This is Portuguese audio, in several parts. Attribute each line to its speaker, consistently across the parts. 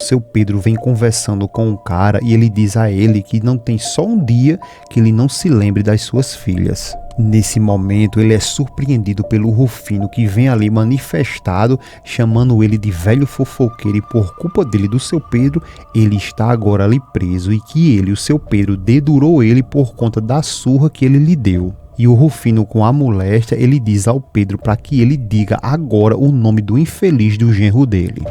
Speaker 1: seu Pedro vem conversando com o cara e ele diz a ele que não tem só um dia que ele não se lembre das suas filhas. Nesse momento, ele é surpreendido pelo Rufino, que vem ali manifestado, chamando ele de velho fofoqueiro, e por culpa dele e do seu Pedro, ele está agora ali preso, e que ele, o seu Pedro, dedurou ele por conta da surra que ele lhe deu. E o Rufino, com a moléstia, ele diz ao Pedro para que ele diga agora o nome do infeliz do genro dele.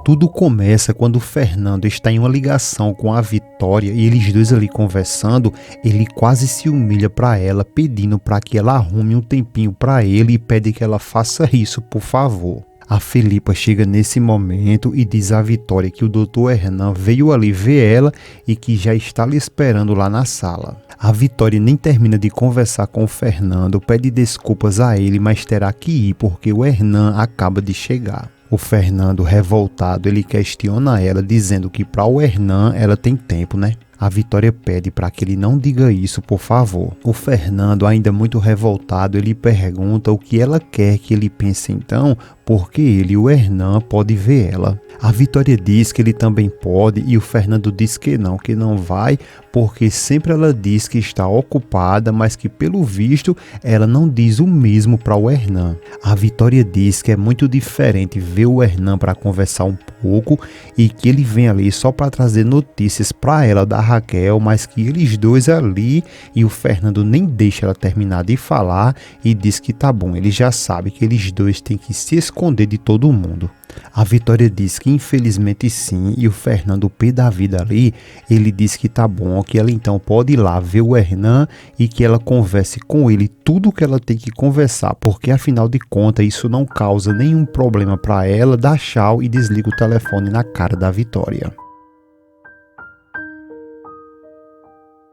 Speaker 1: Tudo começa quando o Fernando está em uma ligação com a Vitória e eles dois ali conversando, ele quase se humilha para ela, pedindo para que ela arrume um tempinho para ele e pede que ela faça isso, por favor. A Felipa chega nesse momento e diz à Vitória que o Dr. Hernan veio ali ver ela e que já está lhe esperando lá na sala. A Vitória nem termina de conversar com o Fernando, pede desculpas a ele, mas terá que ir porque o Hernan acaba de chegar. O Fernando, revoltado, ele questiona ela, dizendo que para o Hernan ela tem tempo, né? A Vitória pede para que ele não diga isso, por favor. O Fernando, ainda muito revoltado, ele pergunta o que ela quer que ele pense então, porque ele, o Hernan, pode ver ela. A Vitória diz que ele também pode e o Fernando diz que não vai, porque sempre ela diz que está ocupada, mas que pelo visto ela não diz o mesmo para o Hernan. A Vitória diz que é muito diferente ver o Hernan para conversar um pouco e que ele vem ali só para trazer notícias para ela da Raquel, mas que eles dois ali, e o Fernando nem deixa ela terminar de falar e diz que tá bom, ele já sabe que eles dois têm que se esconder de todo mundo. A Vitória diz que infelizmente sim, e o Fernando, pé da vida ali, ele diz que tá bom, que ela então pode ir lá ver o Hernan e que ela converse com ele tudo que ela tem que conversar, porque afinal de contas isso não causa nenhum problema para ela. Dá tchau e desliga o telefone na cara da Vitória.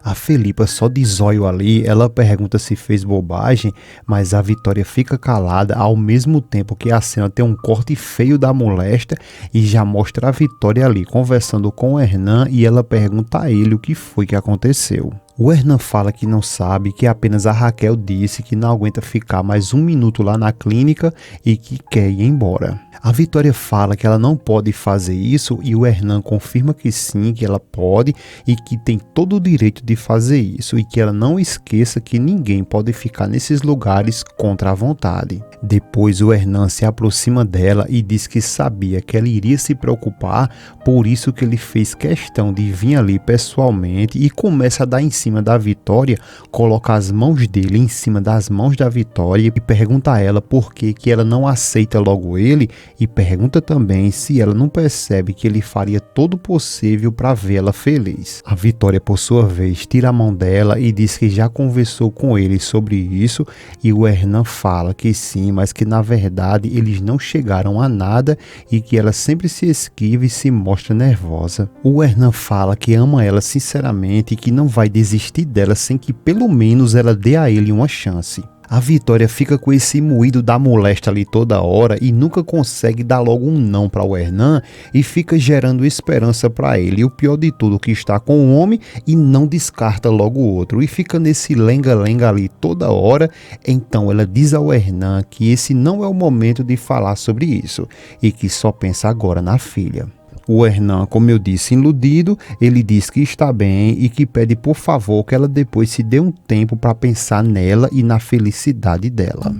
Speaker 1: A Felipa só de zóio ali, ela pergunta se fez bobagem, mas a Vitória fica calada, ao mesmo tempo que a cena tem um corte feio da moléstia e já mostra a Vitória ali conversando com o Hernan e ela pergunta a ele o que foi que aconteceu. O Hernan fala que não sabe, que apenas a Raquel disse que não aguenta ficar mais um minuto lá na clínica e que quer ir embora. A Vitória fala que ela não pode fazer isso e o Hernan confirma que sim, que ela pode e que tem todo o direito de fazer isso e que ela não esqueça que ninguém pode ficar nesses lugares contra a vontade. Depois o Hernan se aproxima dela e diz que sabia que ela iria se preocupar, por isso que ele fez questão de vir ali pessoalmente e começa a dar em cima da Vitória, coloca as mãos dele em cima das mãos da Vitória e pergunta a ela por que ela não aceita logo ele e pergunta também se ela não percebe que ele faria todo o possível para vê-la feliz. A Vitória, por sua vez, tira a mão dela e diz que já conversou com ele sobre isso e o Hernan fala que sim, mas que na verdade eles não chegaram a nada e que ela sempre se esquiva e se mostra nervosa. O Hernan fala que ama ela sinceramente e que não vai desistir dela sem que pelo menos ela dê a ele uma chance. A Vitória fica com esse moído da moléstia ali toda hora e nunca consegue dar logo um não para o Hernan e fica gerando esperança para ele. E o pior de tudo, que está com o homem e não descarta logo o outro e fica nesse lenga-lenga ali toda hora. Então ela diz ao Hernan que esse não é o momento de falar sobre isso e que só pensa agora na filha. O Hernan, como eu disse, iludido, ele diz que está bem e que pede por favor que ela depois se dê um tempo para pensar nela e na felicidade dela.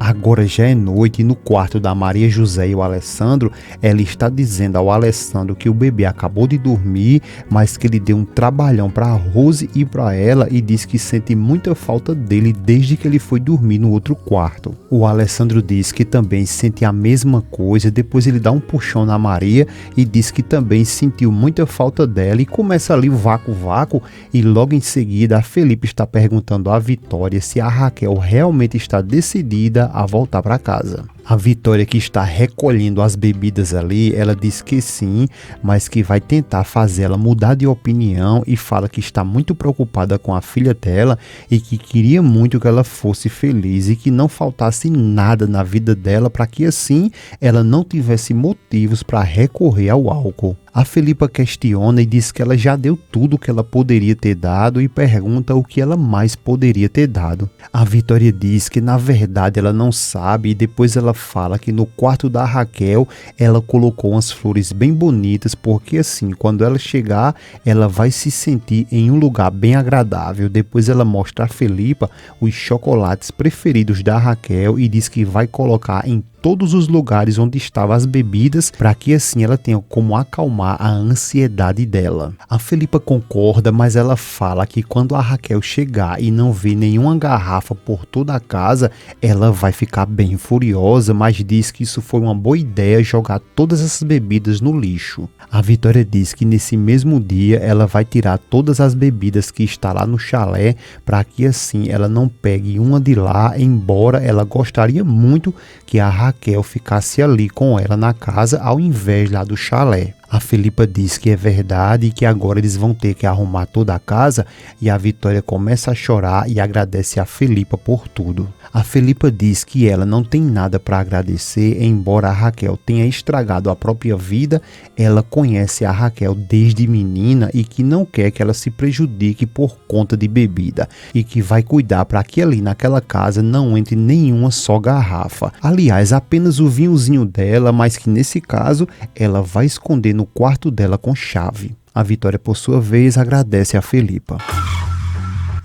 Speaker 1: Agora já é noite e no quarto da Maria José e o Alessandro, ela está dizendo ao Alessandro que o bebê acabou de dormir, mas que ele deu um trabalhão para a Rose e para ela e diz que sente muita falta dele desde que ele foi dormir no outro quarto. O Alessandro diz que também sente a mesma coisa, depois ele dá um puxão na Maria e diz que também sentiu muita falta dela e começa ali o vácuo e logo em seguida a Felipe está perguntando à Vitória se a Raquel realmente está decidida a voltar para casa. A Vitória, que está recolhendo as bebidas ali, ela diz que sim, mas que vai tentar fazer ela mudar de opinião e fala que está muito preocupada com a filha dela e que queria muito que ela fosse feliz e que não faltasse nada na vida dela para que assim ela não tivesse motivos para recorrer ao álcool. A Felipa questiona e diz que ela já deu tudo o que ela poderia ter dado e pergunta o que ela mais poderia ter dado. A Vitória diz que na verdade ela não sabe e depois ela fala que no quarto da Raquel ela colocou umas flores bem bonitas porque assim, quando ela chegar, ela vai se sentir em um lugar bem agradável. Depois ela mostra a Felipa os chocolates preferidos da Raquel e diz que vai colocar em todos os lugares onde estavam as bebidas para que assim ela tenha como acalmar a ansiedade dela. A Felipa concorda, mas ela fala que quando a Raquel chegar e não ver nenhuma garrafa por toda a casa, ela vai ficar bem furiosa, mas diz que isso foi uma boa ideia jogar todas essas bebidas no lixo. A Vitória diz que nesse mesmo dia ela vai tirar todas as bebidas que está lá no chalé para que assim ela não pegue uma de lá, embora ela gostaria muito que a Raquel ficasse ali com ela na casa ao invés lá do chalé. A Felipa diz que é verdade e que agora eles vão ter que arrumar toda a casa e a Vitória começa a chorar e agradece a Felipa por tudo. A Felipa diz que ela não tem nada para agradecer, embora a Raquel tenha estragado a própria vida, ela conhece a Raquel desde menina e que não quer que ela se prejudique por conta de bebida e que vai cuidar para que ali naquela casa não entre nenhuma só garrafa. Aliás, apenas o vinhozinho dela, mas que nesse caso ela vai esconder no quarto dela com chave. A Vitória, por sua vez, agradece a Felipa.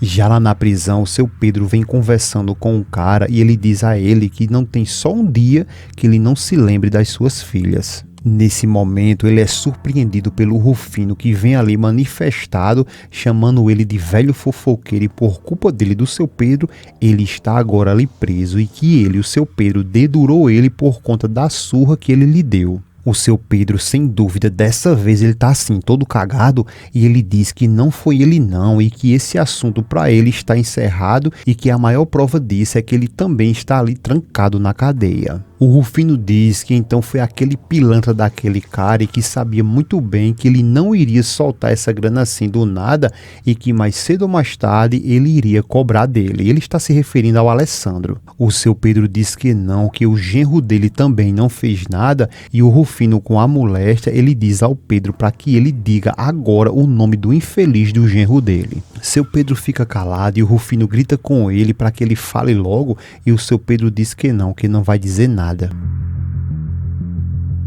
Speaker 1: Já lá na prisão, o seu Pedro vem conversando com o cara e ele diz a ele que não tem só um dia que ele não se lembre das suas filhas. Nesse momento, ele é surpreendido pelo Rufino, que vem ali manifestado, chamando ele de velho fofoqueiro, e por culpa dele, do seu Pedro, ele está agora ali preso e que ele, o seu Pedro, dedurou ele por conta da surra que ele lhe deu. O seu Pedro, sem dúvida, dessa vez ele tá assim, todo cagado, e ele diz que não foi ele não, e que esse assunto para ele está encerrado e que a maior prova disso é que ele também está ali trancado na cadeia. O Rufino diz que então foi aquele pilantra daquele cara e que sabia muito bem que ele não iria soltar essa grana assim do nada e que mais cedo ou mais tarde ele iria cobrar dele. Ele está se referindo ao Alessandro. O seu Pedro diz que não, que o genro dele também não fez nada, e o Rufino, com a moléstia, ele diz ao Pedro para que ele diga agora o nome do infeliz do genro dele. Seu Pedro fica calado e o Rufino grita com ele para que ele fale logo, e o seu Pedro diz que não vai dizer nada.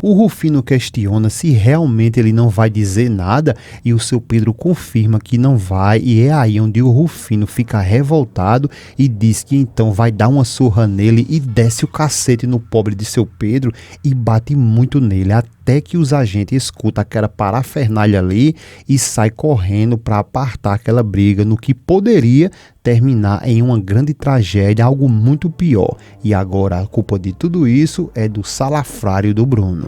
Speaker 1: O Rufino questiona se realmente ele não vai dizer nada e o seu Pedro confirma que não vai, e é aí onde o Rufino fica revoltado e diz que então vai dar uma surra nele e desce o cacete no pobre de seu Pedro e bate muito nele, até que os agentes escutam aquela parafernália ali e sai correndo para apartar aquela briga, no que poderia terminar em uma grande tragédia, algo muito pior. E agora a culpa de tudo isso é do salafrário do Bruno.